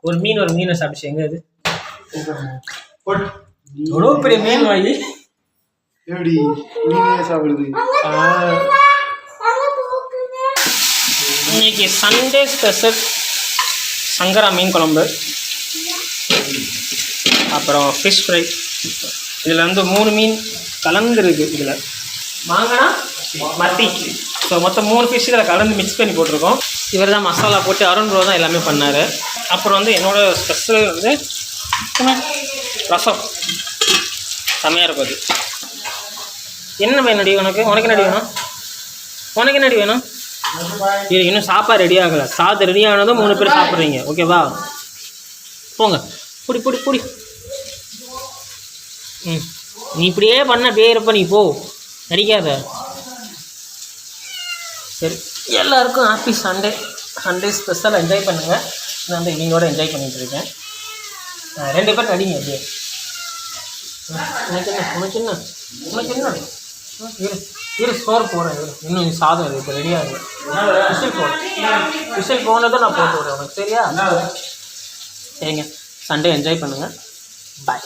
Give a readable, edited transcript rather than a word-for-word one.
ஒரு மீனை சாப்பிடுச்சு. எங்க அது எவ்வளோ பெரிய மீன் வாங்கி எப்படி மீனே சாப்பிடுது. இன்னைக்கு சண்டே ஸ்பெஷல் சங்கரா மீன் குழம்பு, அப்புறம் ஃபிஷ் ஃப்ரை. இதில் வந்து 3 மீன் கலந்துருக்கு. இதில் மாங்கனா மத்தி, ஸோ மொத்தம் 3 ஃபிஷ் இதில் கலந்து மிக்ஸ் பண்ணி போட்டிருக்கோம். இவர் தான் மசாலா போட்டு அருண் ப்ரோ தான் எல்லாமே பண்ணார். அப்புறம் வந்து என்னோடய ஸ்பெஷல் வந்து ரசம் செம்மையாக இருக்கும். அது என்ன வேணுடி உனக்கு? உனக்கு என்னடி வேணும்? உனக்கு என்னடி வேணும்? இது இன்னும் சாப்பாடு ரெடி ஆகலை. சாதம் ரெடி ஆனதும் 3 பேர் சாப்பிட்றீங்க. ஓகேவா? போங்க, புடி புடி புடி. நீ இப்படியே பண்ண அப்படியே இருப்ப. நீ போ, நடிக்காத. சரி, எல்லாருக்கும் happy Sunday. Sunday special enjoy பண்ணுங்கள். நான் வந்து இவங்களோட என்ஜாய் பண்ணிகிட்ருக்கேன். 2 பேர் நடிங்க அப்படியே. உனக்கு என்ன இரு சோறு போகிறேன். இன்னும் சாதம் இருக்குது, இப்போ ரெடியாக இருக்குது. விசில் போனதும் நான் போட்டு விடுறேன் உனக்கு. சரியா? சரிங்க, சண்டே என்ஜாய் பண்ணுங்கள். பாய்.